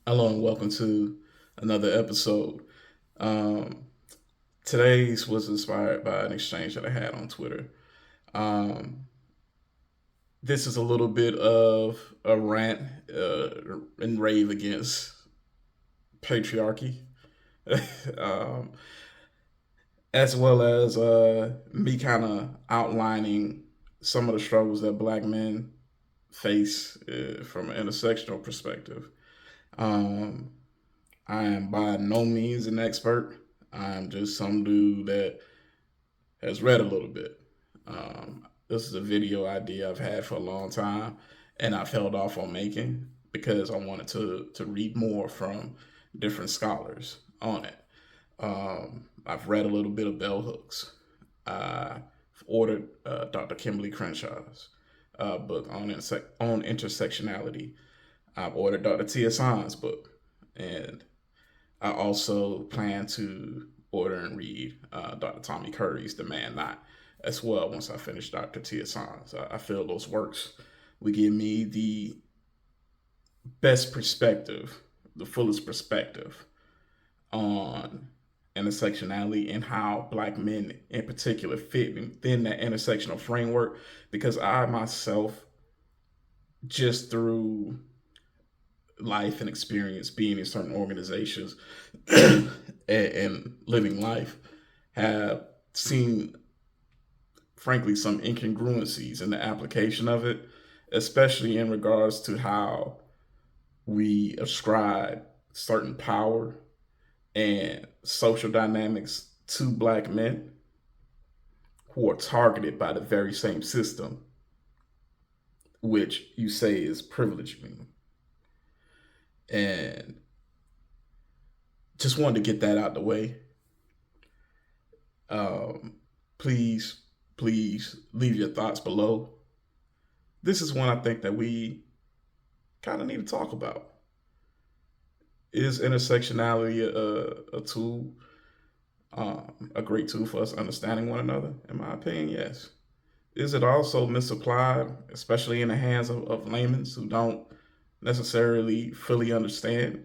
Hello and welcome to another episode. Um, Today's was inspired by an exchange that I had on Twitter. Um, this is a little bit of a rant and rave against patriarchy, um, as well as me kind of outlining some of the struggles that Black men face from an intersectional perspective. Um, I am by no means an expert. I'm just some dude that has read a little bit. This is a video idea I've had for a long time, and I've held off on making because I wanted to read more from different scholars on it. I've read a little bit of bell hooks. I've ordered Dr. Kimberly Crenshaw's book on intersectionality. I've ordered Dr. Tia San's book, and I also plan to order and read Dr. Tommy Curry's The Man Not as well once I finish Dr. Tia San's. I feel those works will give me the best perspective, the fullest perspective on intersectionality and how Black men in particular fit within that intersectional framework, because I myself, just through life and experience being in certain organizations and living life, have seen, frankly, some incongruencies in the application of it, especially in regards to how we ascribe certain power and social dynamics to Black men who are targeted by the very same system which you say is privileging. And just wanted to get that out the way. Um, please, please leave your thoughts below. This is one I think that we kind of need to talk about. Is intersectionality a tool, a great tool for us understanding one another? In my opinion, yes. Is it also misapplied, especially in the hands of laymen who don't necessarily fully understand?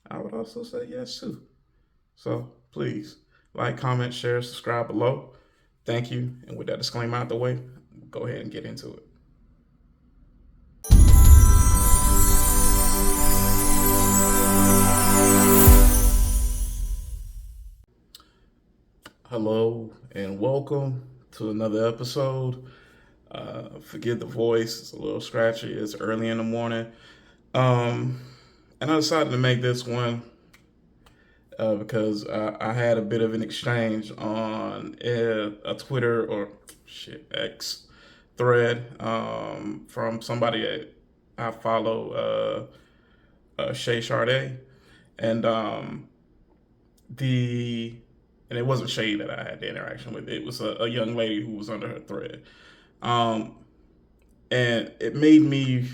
I would also say yes too. So please like, comment, share, subscribe below. Thank you. And with that disclaimer out the way, go ahead and get into it. Hello and welcome to another episode. Forgive the voice, it's a little scratchy. It's early in the morning. Um, and I decided to make this one because I had a bit of an exchange on a Twitter or X thread from somebody that I follow, Shay Sade, and the and it wasn't Shay that I had the interaction with. It was a young lady who was under her thread, um, and it made me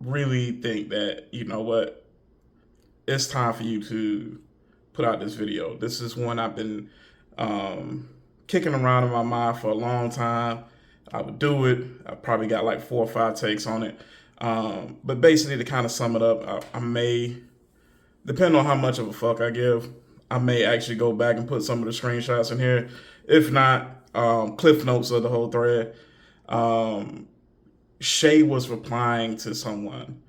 really think that, you know what, it's time for you to put out this video. This is one I've been um, kicking around in my mind for a long time. I would do it. I probably got like 4 or 5 takes on it. But basically, to kind of sum it up, I may, depending on how much of a fuck I give, I may actually go back and put some of the screenshots in here. If not, cliff notes of the whole thread. Um, Shay was replying to someone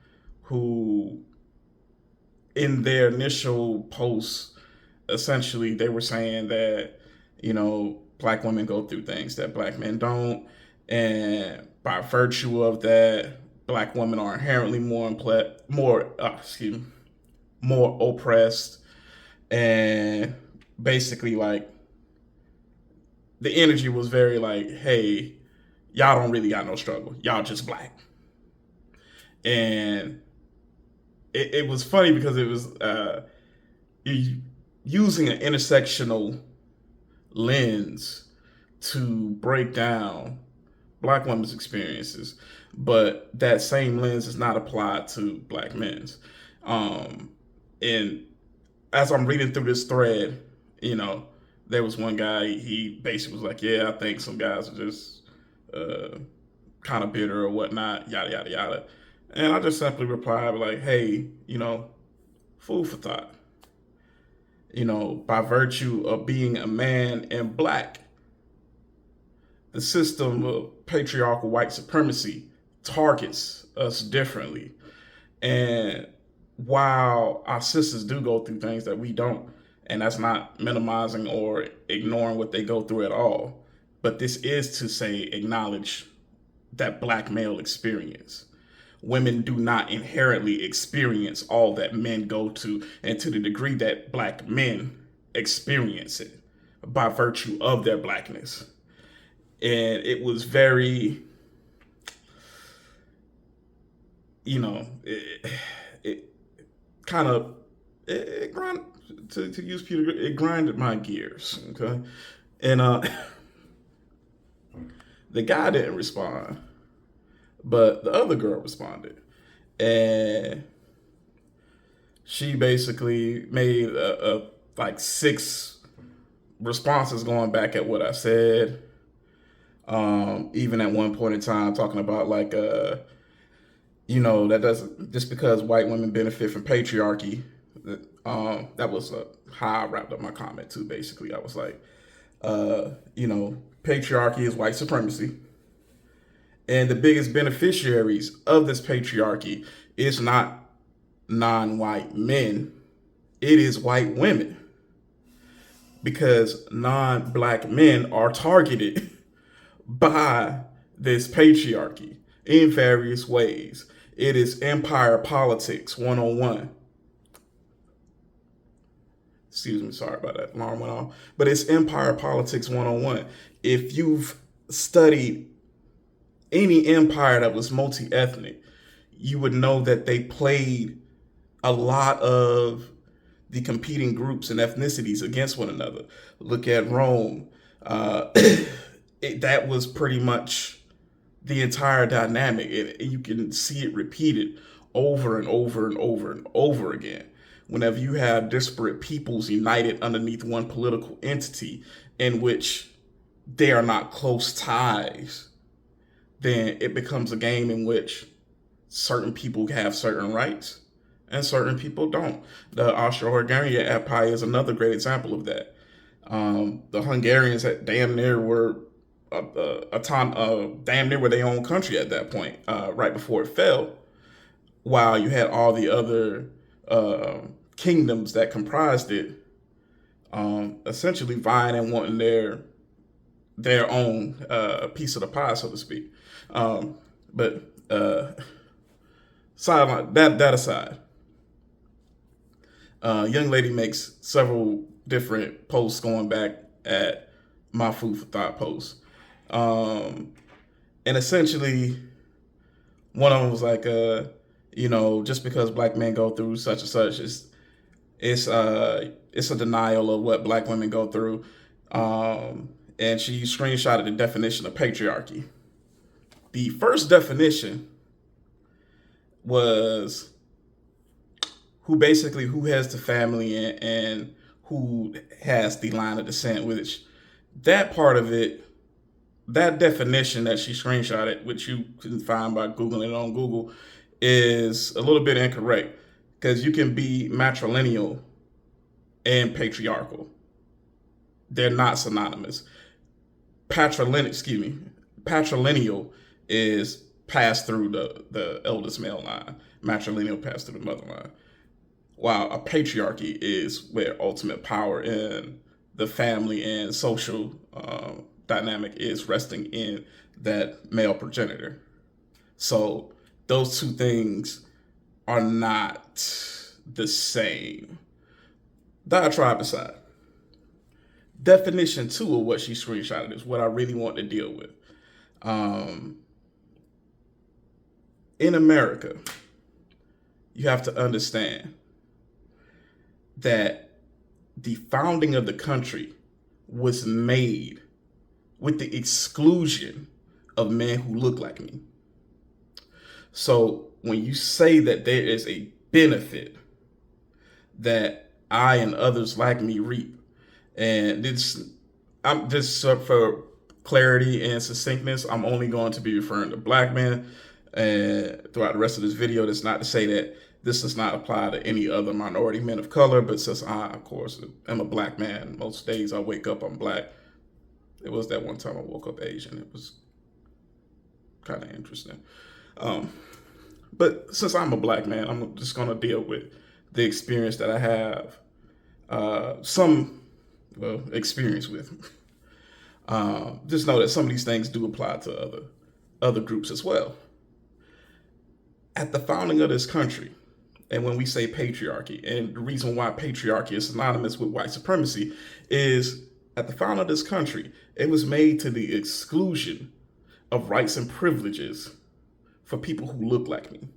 who, in their initial posts, essentially they were saying that, Black women go through things that Black men don't, and by virtue of that, Black women are inherently more oppressed, and basically, like, the energy was very like, hey, y'all don't really got no struggle, y'all just Black. And it was funny because it was using an intersectional lens to break down Black women's experiences, but that same lens is not applied to Black men's. And as I'm reading through this thread, you know, there was one guy, he basically was like, yeah, I think some guys are just uh, kind of bitter or whatnot, yada, yada, yada. And I just simply replied like, hey, food for thought. By virtue of being a man and black, the system of patriarchal white supremacy targets us differently. And while our sisters do go through things that we don't, and that's not minimizing or ignoring what they go through at all, but this is to say, acknowledge that black male experience. Women do not inherently experience all that men go to, and to the degree that black men experience it by virtue of their blackness. And it was very, it kind of, it grind, to use Peter, it grinded my gears, okay? And the guy didn't respond, but the other girl responded. And she basically made like 6 responses going back at what I said. Even at one point in time, talking about like, that doesn't, just because white women benefit from patriarchy. That was how I wrapped up my comment too. Basically, I was like, patriarchy is white supremacy, and the biggest beneficiaries of this patriarchy is not non-white men; it is white women, because non-black men are targeted by this patriarchy in various ways. It is empire politics 101. Excuse me, sorry about that. Alarm went off. But it's empire politics 101. If you've studied any empire that was multi ethnic, you would know that they played a lot of the competing groups and ethnicities against one another. Look at Rome. That was pretty much the entire dynamic. And you can see it repeated over and over and over and over again. Whenever you have disparate peoples united underneath one political entity in which they are not close ties, then it becomes a game in which certain people have certain rights and certain people don't. The Austro-Hungarian Empire is another great example of that. The Hungarians had damn near were damn near were their own country at that point, right before it fell. While you had all the other kingdoms that comprised it, essentially vying and wanting their own piece of the pie, so to speak. But side that aside, young lady makes several different posts going back at my food for thought posts, and essentially one of them was like, just because black men go through such and such, it's a denial of what black women go through. And she screenshotted the definition of patriarchy. The first definition was who has the family and who has the line of descent, which that part of it, that definition that she screenshotted, which you can find by Googling it on Google, is a little bit incorrect, because you can be matrilineal and patriarchal. They're not synonymous. Patrilineal is passed through the eldest male line. Matrilineal passed through the mother line. While a patriarchy is where ultimate power in the family and social dynamic is resting in that male progenitor. So those two things are not the same. Diatribe aside, definition 2 of what she screenshotted is what I really want to deal with. In America, you have to understand that the founding of the country was made with the exclusion of men who look like me. So when you say that there is a benefit that I and others like me reap, and I'm just for clarity and succinctness, I'm only going to be referring to black men And throughout the rest of this video, that's not to say that this does not apply to any other minority men of color, but since I, of course, am a black man, most days I wake up, I'm black. It was that one time I woke up Asian. It was kind of interesting. Um, but since I'm a black man, I'm just going to deal with the experience that I have some experience with. Just know that some of these things do apply to other groups as well. At the founding of this country, and when we say patriarchy, and the reason why patriarchy is synonymous with white supremacy is at the founding of this country, it was made to the exclusion of rights and privileges for people who look like me.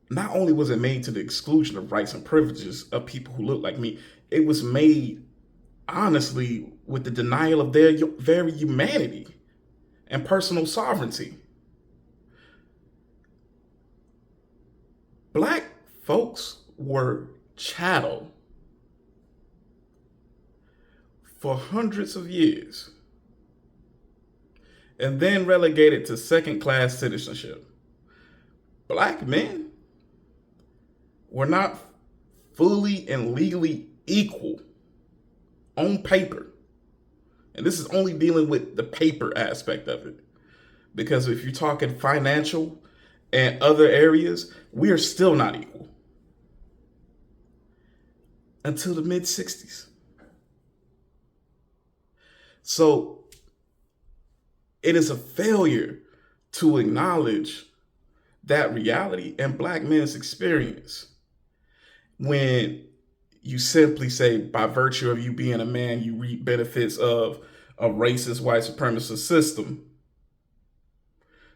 Not only was it made to the exclusion of rights and privileges of people who look like me, it was made, honestly, with the denial of their very humanity and personal sovereignty. Black folks were chattel for hundreds of years and then relegated to second-class citizenship. Black men were not fully and legally equal on paper. And this is only dealing with the paper aspect of it. Because if you're talking financial and other areas, we are still not equal. Until the mid-60s. So it is a failure to acknowledge that reality and black men's experience when you simply say, by virtue of you being a man, you reap benefits of a racist white supremacist system.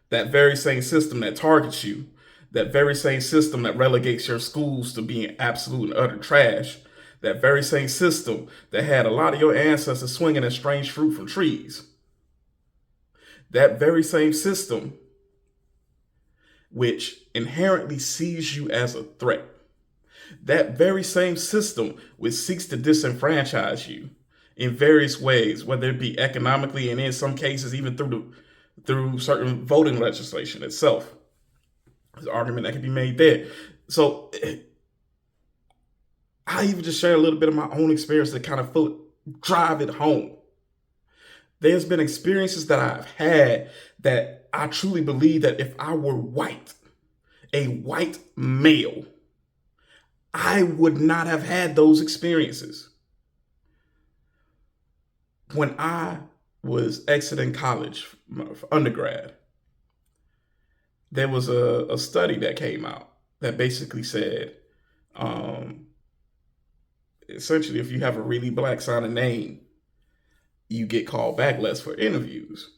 That very same system that targets you, that very same system that relegates your schools to being absolute and utter trash, that very same system that had a lot of your ancestors swinging at strange fruit from trees. That very same system which inherently sees you as a threat. That very same system which seeks to disenfranchise you in various ways, whether it be economically and in some cases even through certain voting legislation itself. There's an argument that can be made there. So I even just share a little bit of my own experience to kind of drive it home. There's been experiences that I've had that I truly believe that if I were white, a white male, I would not have had those experiences. When I was exiting college for undergrad, there was a study that came out that basically said, essentially, if you have a really black sounding name, you get called back less for interviews.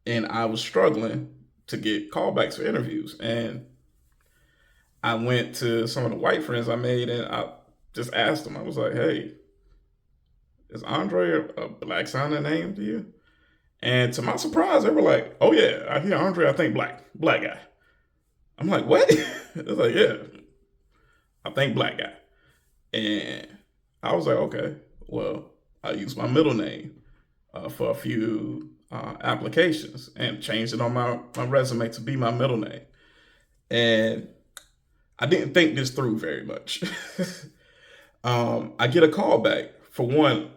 And I was struggling to get callbacks for interviews. And I went to some of the white friends I made and I just asked them, I was like, hey, is Andre a black sounding name to you? And to my surprise, they were like, oh yeah, I hear Andre, I think black guy. I'm like, what? It's like, yeah, I think black guy. And I was like, okay, well, I used my middle name for a few applications and changed it on my resume to be my middle name. And I didn't think this through very much. I get a call back for one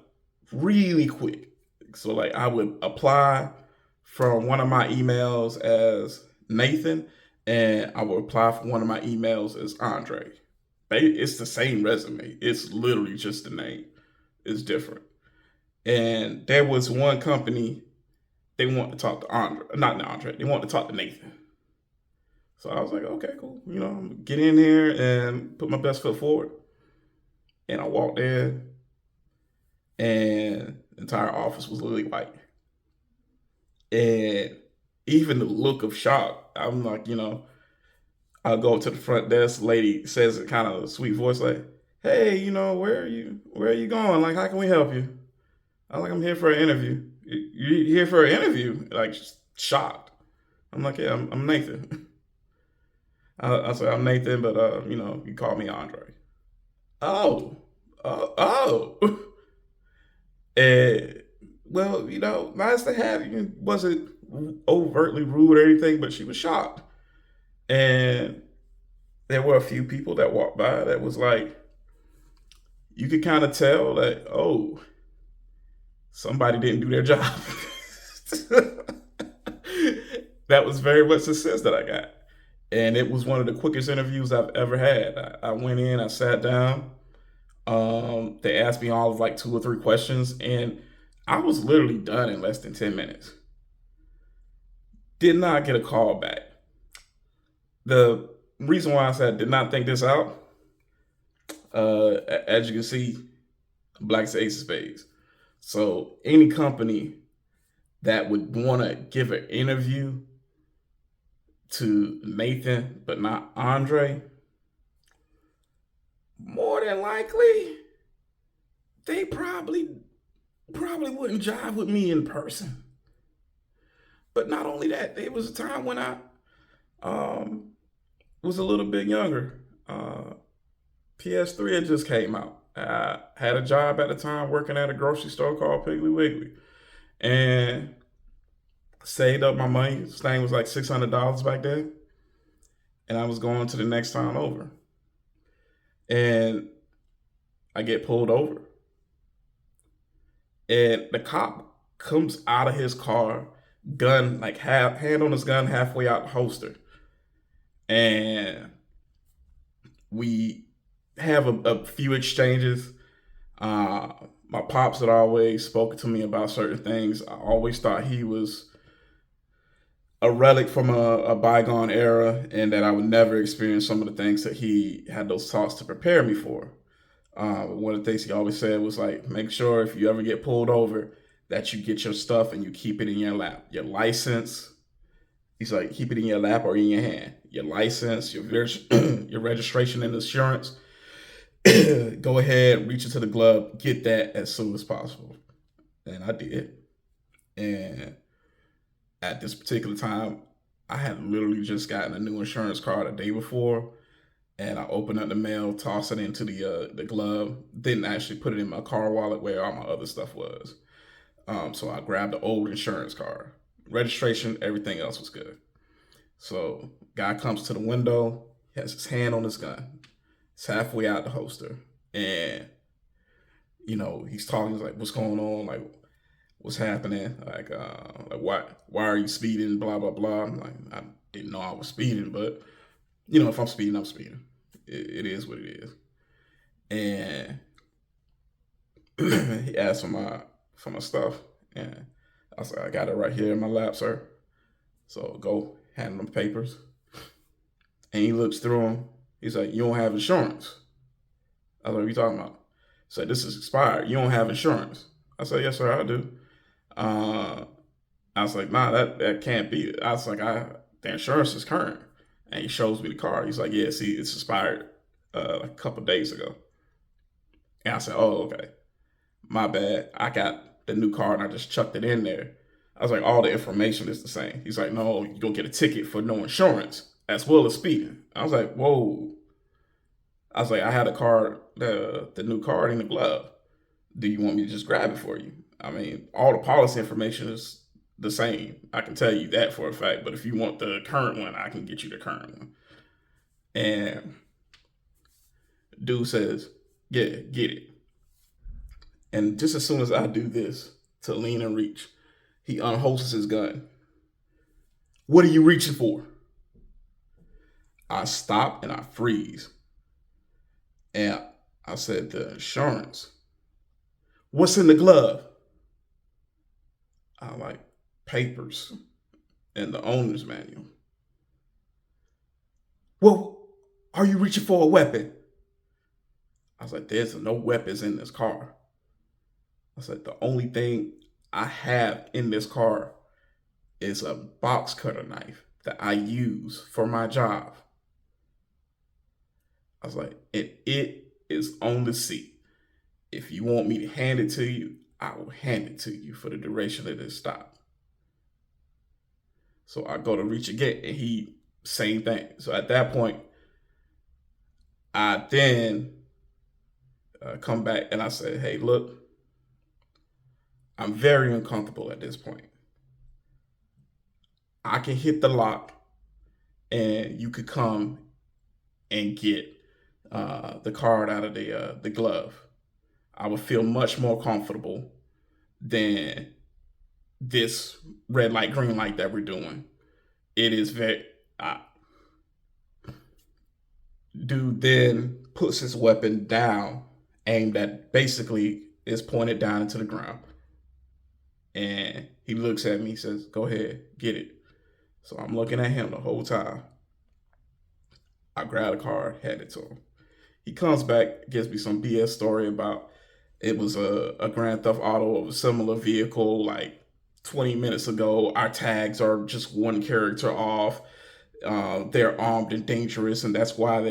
really quick. So like I would apply from one of my emails as Nathan and I would apply for one of my emails as Andre. It's the same resume. It's literally just the name. It's different. And there was one company, they wanted to talk to Andre, not Andre, they wanted to talk to Nathan. So I was like, okay, cool. You know, I'm gonna get in here and put my best foot forward. And I walked in and the entire office was literally white. And even the look of shock, I'm like, you know, I'll go to the front desk, lady says it kind of a sweet voice, like, hey, you know, where are you going? Like, how can we help you? I'm like, I'm here for an interview. You here for an interview? Like, shocked. I'm like, yeah, I'm Nathan. I said, I'm Nathan, but, you know, you call me Andre. Oh. And, well, you know, nice to have you. Wasn't overtly rude or anything, but she was shocked. And there were a few people that walked by that was like, you could kind of tell that, oh, somebody didn't do their job. That was very much the sense that I got. And it was one of the quickest interviews I've ever had. I went in, I sat down. They asked me all of like 2 or 3 questions, and I was literally done in less than 10 minutes. Did not get a call back. The reason why I said I did not think this out, as you can see, Black's Ace of Spades. So any company that would want to give an interview to Nathan but not Andre, more than likely they probably wouldn't jive with me in person. But not only that, there was a time when I um, was a little bit younger. PS3 had just came out. I had a job at the time working at a grocery store called Piggly Wiggly, and saved up my money. This thing was like $600 back then, and I was going to the next town over, and I get pulled over, and the cop comes out of his car, gun like half hand on his gun, halfway out the holster, and we have a few exchanges. My pops had always spoken to me about certain things. I always thought he was a relic from a bygone era, and that I would never experience some of the things that he had those talks to prepare me for. One of the things he always said was like, make sure if you ever get pulled over, that you get your stuff and you keep it in your lap. Your license, he's like, keep it in your lap or in your hand. Your license, your registration and insurance. Go ahead, reach into the glove, get that as soon as possible. And I did. And at this particular time, I had literally just gotten a new insurance card a day before, and I opened up the mail, tossed it into the glove. Didn't actually put it in my car wallet where all my other stuff was. So I grabbed the old insurance card, registration, everything else was good. So guy comes to the window, he has his hand on his gun. It's halfway out the holster, and he's talking. He's like, "What's going on? Like, what's happening? Like why are you speeding? Blah blah blah." I'm like, I didn't know I was speeding, but if I'm speeding, I'm speeding. It is what it is. And he asked for my stuff, and I was like, I got it right here in my lap, sir. So go hand him the papers, and he looks through them. He's like, you don't have insurance. I was like, what are you talking about? He said, this is expired. You don't have insurance. I said, yes, sir, I do. Uh, I was like, nah, that can't be. I was like, the insurance is current. And he shows me the card. He's like, yeah, see, it's expired a couple days ago. And I said, oh, okay. My bad. I got the new card and I just chucked it in there. I was like, all the information is the same. He's like, no, you're going to get a ticket for no insurance as well as speeding. I was like, whoa. I was like, I had a card, the new card in the glove. Do you want me to just grab it for you? I mean, all the policy information is the same. I can tell you that for a fact. But if you want the current one, I can get you the current one. And dude says, yeah, get it. And just as soon as I do this to lean and reach, he unholsters his gun. What are you reaching for? I stop and I freeze. And I said, the insurance. What's in the glove? I like papers and the owner's manual. Well, are you reaching for a weapon? I was like, there's no weapons in this car. I said, the only thing I have in this car is a box cutter knife that I use for my job. I was like, and it is on the seat. If you want me to hand it to you, I will hand it to you for the duration of this stop. So I go to reach again, and he, same thing. So at that point, I then come back and I say, hey, look, I'm very uncomfortable at this point. I can hit the lock and you could come and get the card out of the glove, I would feel much more comfortable than this red light, green light that we're doing. It is very. Uh, Dude then puts his weapon down, aimed at basically is pointed down into the ground. And he looks at me, he says, "Go ahead, get it." So I'm looking at him the whole time. I grab the card, hand it to him. He comes back, gives me some BS story about it was a Grand Theft Auto of a similar vehicle like 20 minutes ago. Our tags are just one character off. They're armed and dangerous, and that's why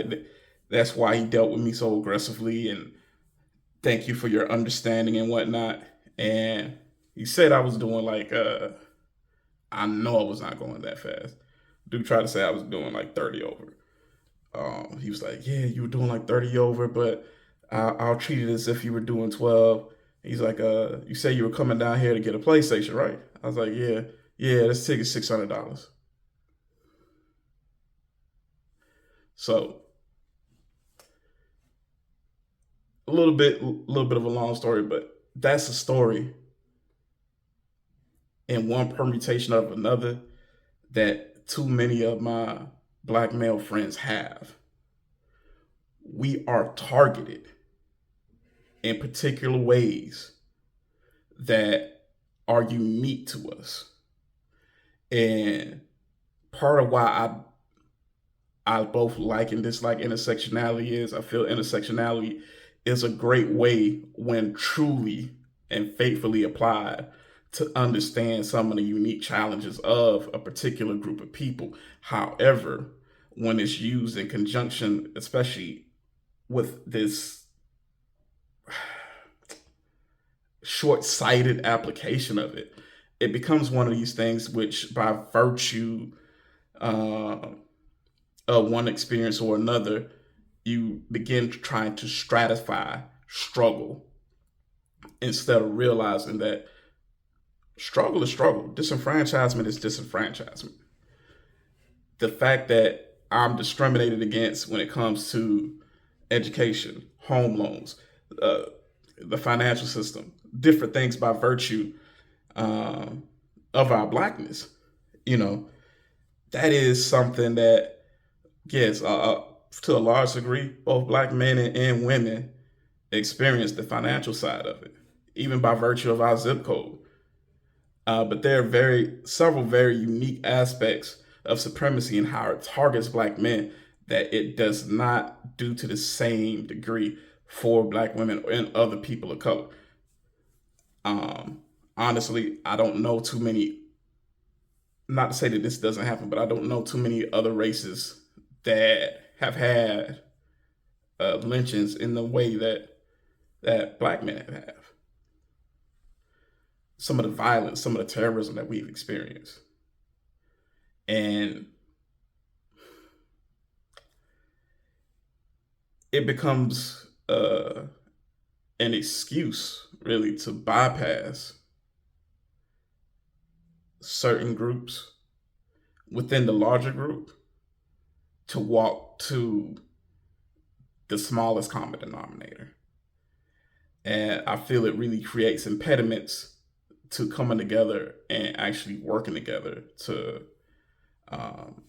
he dealt with me so aggressively. And thank you for your understanding and whatnot. And he said I was doing like I know I was not going that fast. Dude tried to say I was doing like 30 over. He was like, "Yeah, you were doing like 30 over, but I'll treat it as if you were doing 12." He's like, "You say you were coming down here to get a PlayStation, right?" I was like, "Yeah, yeah, this ticket's $600." So a little bit of a long story, but that's a story in one permutation of another that too many of my black male friends have. We are targeted in particular ways that are unique to us. And part of why I both like and dislike intersectionality is I feel intersectionality is a great way when truly and faithfully applied to understand some of the unique challenges of a particular group of people. However, when it's used in conjunction, especially with this short sighted application of it, it becomes one of these things which, by virtue uh, one experience or another, you begin trying to stratify struggle instead of realizing that struggle is struggle, disenfranchisement is disenfranchisement. The fact that I'm discriminated against when it comes to education, home loans, uh, the financial system, different things by virtue um, of our blackness, you know, that is something that, yes, to a large degree, both black men and women experience the financial side of it, even by virtue of our zip code. But there are several very unique aspects of supremacy and how it targets black men that it does not do to the same degree for black women and other people of color. Um, Honestly, I don't know too many. Not to say that this doesn't happen, but I don't know too many other races that have had lynchings in the way that black men have. Some of the violence, some of the terrorism that we've experienced, and it becomes an excuse really to bypass certain groups within the larger group to walk to the smallest common denominator. And I feel it really creates impediments to coming together and actually working together to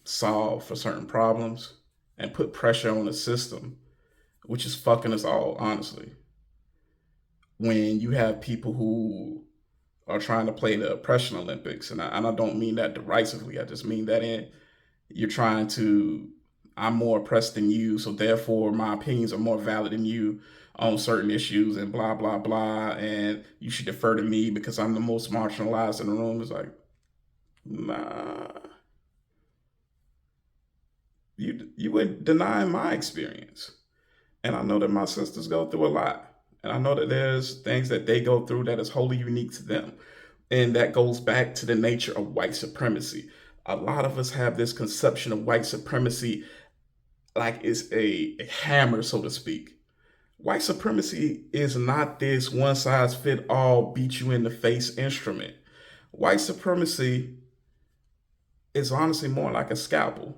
solve for certain problems and put pressure on the system, which is fucking us all, honestly. When you have people who are trying to play the oppression Olympics, and I don't mean that derisively, I just mean that you're trying to, I'm more oppressed than you, so therefore my opinions are more valid than you on certain issues and blah blah blah, and you should defer to me because I'm the most marginalized in the room. It's like, nah, you would deny my experience, and I know that my sisters go through a lot, and I know that there's things that they go through that is wholly unique to them, and that goes back to the nature of white supremacy. A lot of us have this conception of white supremacy like it's a hammer, so to speak. White supremacy is not this one size fit all beat you in the face instrument. White supremacy is honestly more like a scalpel.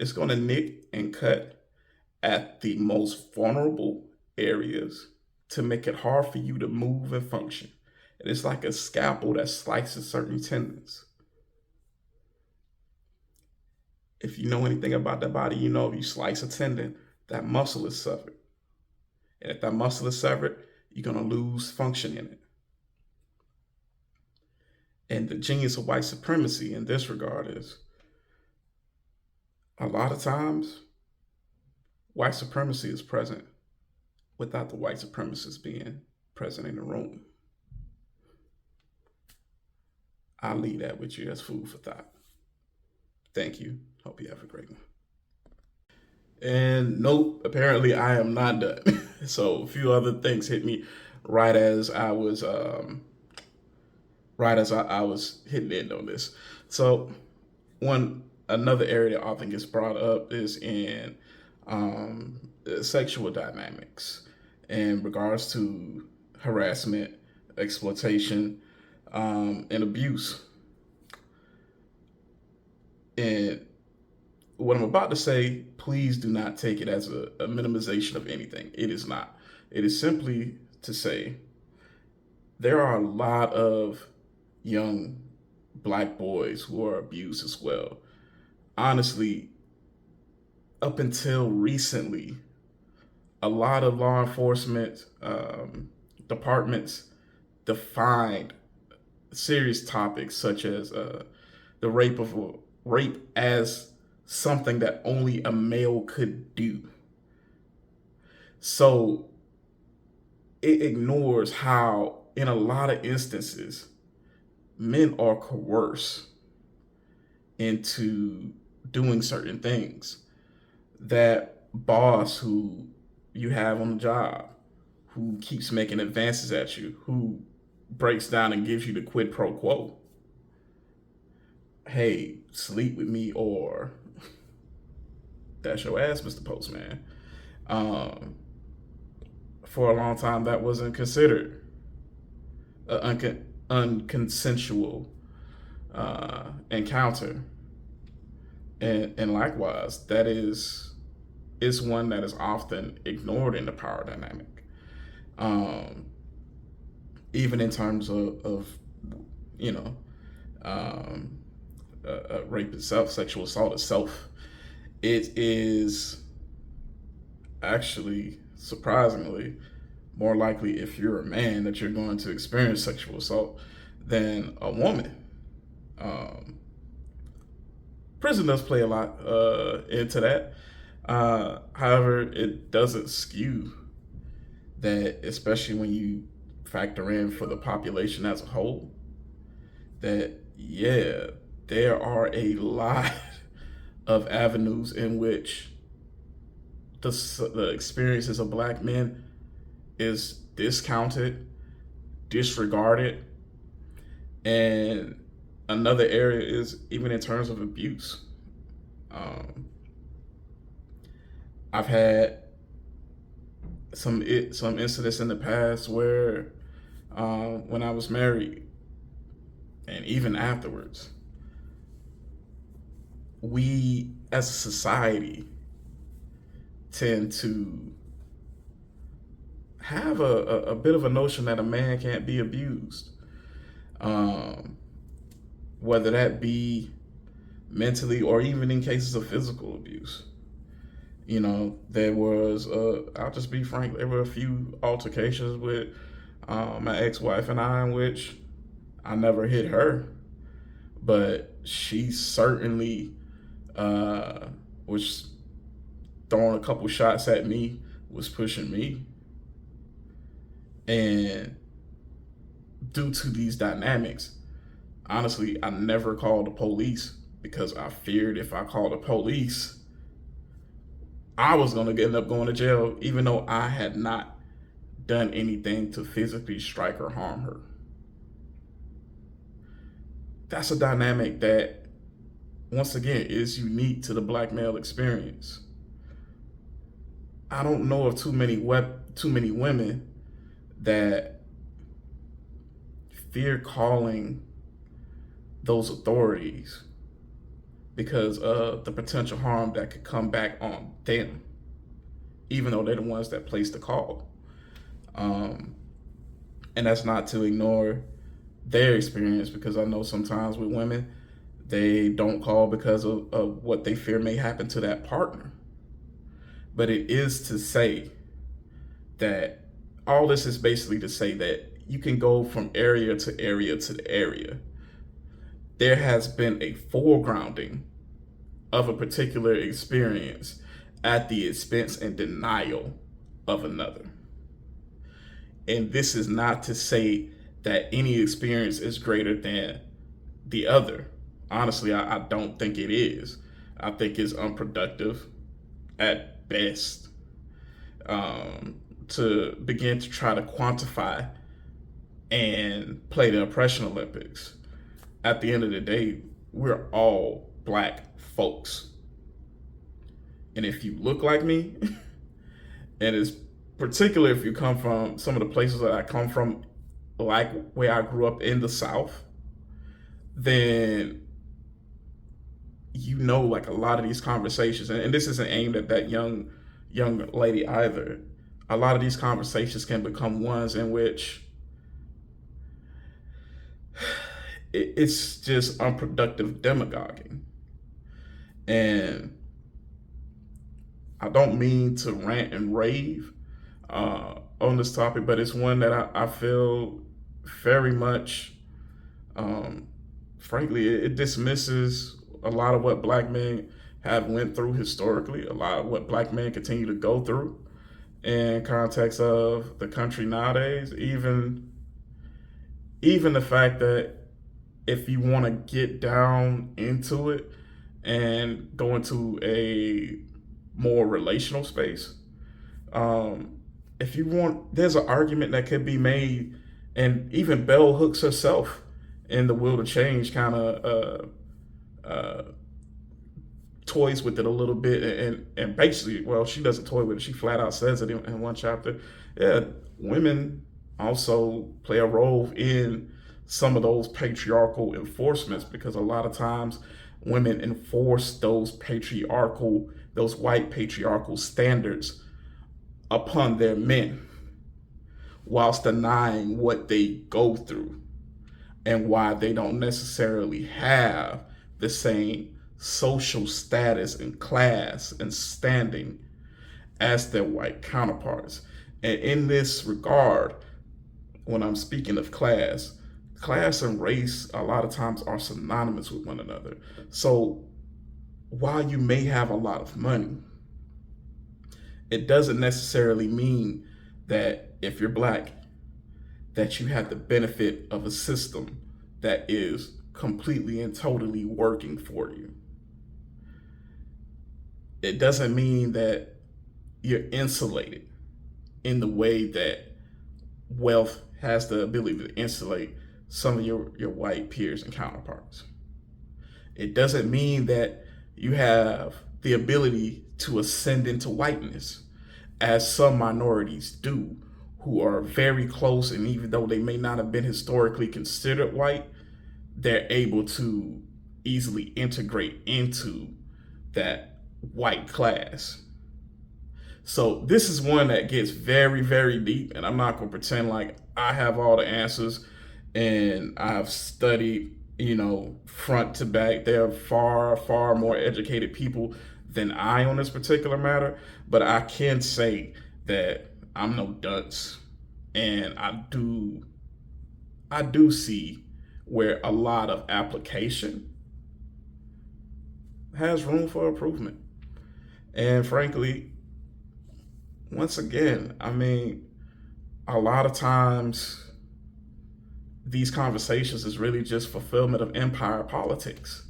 It's going to nick and cut at the most vulnerable areas to make it hard for you to move and function. And it's like a scalpel that slices certain tendons. If you know anything about the body, you know if you slice a tendon, that muscle is severed. And if that muscle is severed, you're going to lose function in it. And the genius of white supremacy in this regard is a lot of times white supremacy is present without the white supremacists being present in the room. I'll leave that with you as food for thought. Thank you. Hope you have a great one. And nope, apparently I am not done. So a few other things hit me right as I was I was hitting in on this. So one another area that often gets brought up is in sexual dynamics in regards to harassment, exploitation, and abuse. And what I'm about to say, please do not take it as a minimization of anything. It is not. It is simply to say there are a lot of young black boys who are abused as well. Honestly, up until recently, a lot of law enforcement departments defined serious topics such as the rape as something that only a male could do. So it ignores how, in a lot of instances, men are coerced into doing certain things. That boss who you have on the job, who keeps making advances at you, who breaks down and gives you the quid pro quo. Hey, sleep with me, or that's your ass, Mr. Postman. Um, for a long time, that wasn't considered an unconsensual encounter, and likewise, that is one that is often ignored in the power dynamic. Um, Even in terms of you know, um, rape itself, sexual assault itself, it is actually surprisingly more likely if you're a man that you're going to experience sexual assault than a woman. Um, Prison does play a lot into that. However, it doesn't skew that, especially when you factor in for the population as a whole, that yeah, there are a lot of avenues in which the experiences of black men is discounted, disregarded, and another area is even in terms of abuse. Um, I've had some incidents in the past where when I was married and even afterwards, we as a society tend to have a bit of a notion that a man can't be abused, um, whether that be mentally or even in cases of physical abuse. You know, there was, I'll just be frank, there were a few altercations with my ex wife and I, in which I never hit her, but she certainly was throwing a couple shots at me, was pushing me. And due to these dynamics, honestly, I never called the police because I feared if I called the police, I was going to end up going to jail, even though I had not done anything to physically strike or harm her. That's a dynamic that, once again, is unique to the black male experience. I don't know of too many women that fear calling those authorities because of the potential harm that could come back on them, even though they're the ones that placed the call. Um, and that's not to ignore their experience, because I know sometimes with women, they don't call because of what they fear may happen to that partner. But it is to say that all this is basically to say that you can go from area to area to area. There has been a foregrounding of a particular experience at the expense and denial of another. And this is not to say that any experience is greater than the other. Honestly, I don't think it is. I think it's unproductive at best, to begin to try to quantify and play the oppression Olympics. At the end of the day, we're all black folks. And if you look like me, and it's particularly if you come from some of the places that I come from, like where I grew up in the South, then you know, like a lot of these conversations, and this isn't aimed at that young lady either. A lot of these conversations can become ones in which it's just unproductive demagoguing. And I don't mean to rant and rave on this topic, but it's one that I feel very much, um, frankly, it dismisses a lot of what black men have went through historically, a lot of what black men continue to go through in context of the country nowadays. Even the fact that if you want to get down into it and go into a more relational space, um, if you want, there's an argument that could be made, and even Bell Hooks herself in The Will to Change kind of uh, toys with it a little bit, and basically, well, she doesn't toy with it. She flat out says it in one chapter. Yeah, women also play a role in some of those patriarchal enforcements, because a lot of times women enforce those white patriarchal standards upon their men, whilst denying what they go through and why they don't necessarily have the same social status and class and standing as their white counterparts. And in this regard, when I'm speaking of class and race a lot of times are synonymous with one another. So while you may have a lot of money, it doesn't necessarily mean that if you're black, that you have the benefit of a system that is completely and totally working for you. It doesn't mean that you're insulated in the way that wealth has the ability to insulate some of your white peers and counterparts. It doesn't mean that you have the ability to ascend into whiteness, as some minorities do, who are very close, and even though they may not have been historically considered white, they're able to easily integrate into that white class. So this is one that gets very, very deep, and I'm not going to pretend like I have all the answers and I've studied, front to back. There are far, far more educated people than I on this particular matter, but I can say that I'm no dunce, and I do see where a lot of application has room for improvement. And frankly, once again, I mean, a lot of times these conversations is really just fulfillment of empire politics.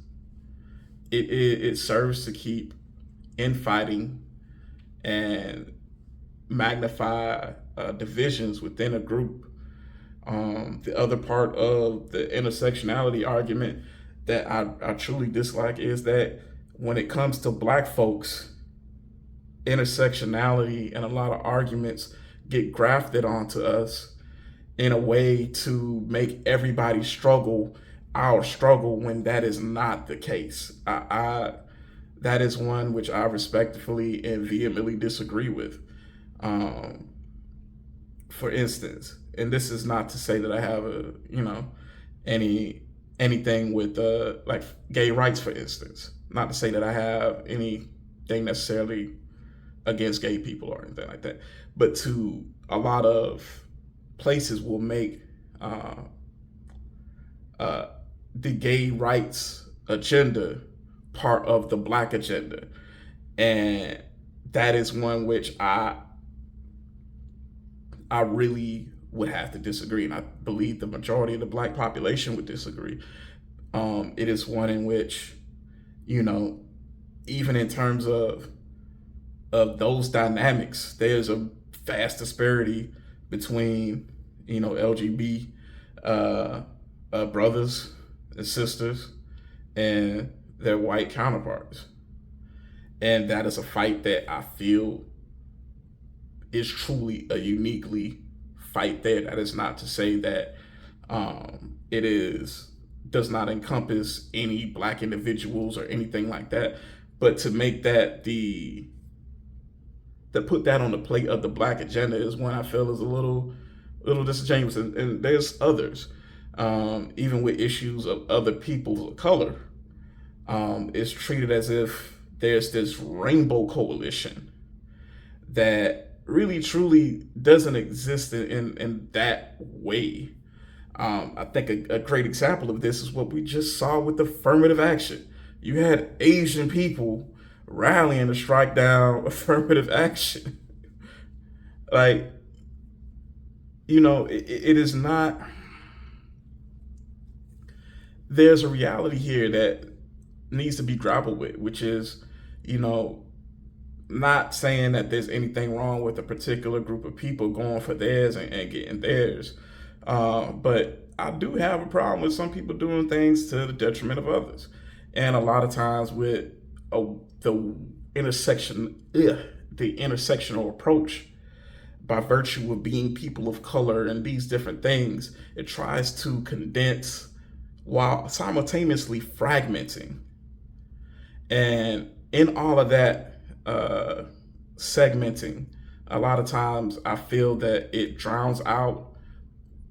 It serves to keep infighting and magnify divisions within a group. The other part of the intersectionality argument that I truly dislike is that when it comes to black folks, intersectionality and a lot of arguments get grafted onto us in a way to make everybody struggle I'll struggle when that is not the case. That is one which I respectfully and vehemently disagree with. Um, for instance, and this is not to say that I have a any anything with like gay rights, for instance. Not to say that I have anything necessarily against gay people or anything like that, but to a lot of places will make uh, uh, the gay rights agenda part of the black agenda, and that is one which I really would have to disagree, and I believe the majority of the black population would disagree. It is one in which, you know, even in terms of those dynamics, there's a vast disparity between LGB uh, brothers and sisters and their white counterparts, and that is a fight that I feel is truly a uniquely fight there. That is not to say that it is does not encompass any black individuals or anything like that, but to make that the to put that on the plate of the black agenda is one I feel is a little disingenuous. And there's others, even with issues of other people of color, it's treated as if there's this rainbow coalition that really truly doesn't exist in that way. I think a great example of this is what we just saw with affirmative action. You had Asian people rallying to strike down affirmative action. Like, it is not, there's a reality here that needs to be grappled with, which is, you know, not saying that there's anything wrong with a particular group of people going for theirs and getting theirs. But I do have a problem with some people doing things to the detriment of others. And a lot of times with the the intersectional approach, by virtue of being people of color and these different things, it tries to condense while simultaneously fragmenting. And in all of that segmenting, a lot of times I feel that it drowns out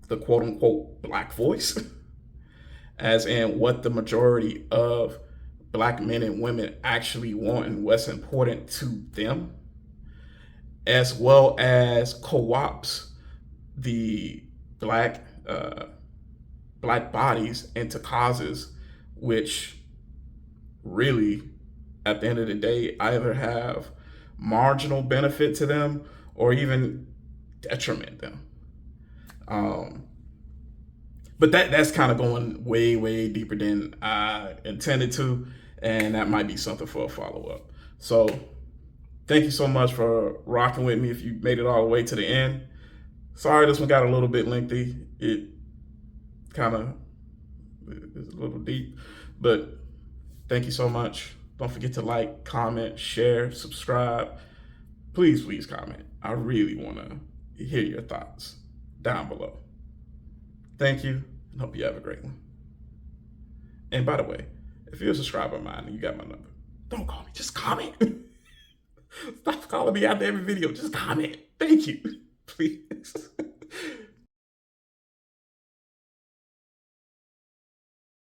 the quote unquote black voice, as in what the majority of black men and women actually want and what's important to them, as well as co-ops the black black bodies into causes which really, at the end of the day, either have marginal benefit to them or even detriment them. Um, but that's kind of going way, way deeper than I intended to, and that might be something for a follow up. So, thank you so much for rocking with me if you made it all the way to the end. Sorry, this one got a little bit lengthy. It kind of is a little deep, but thank you so much. Don't forget to like, comment, share, subscribe. Please, please comment. I really want to hear your thoughts down below. Thank you, and hope you have a great one. And by the way, if you're a subscriber of mine and you got my number, don't call me, just comment. Stop calling me after every video, just comment. Thank you, please.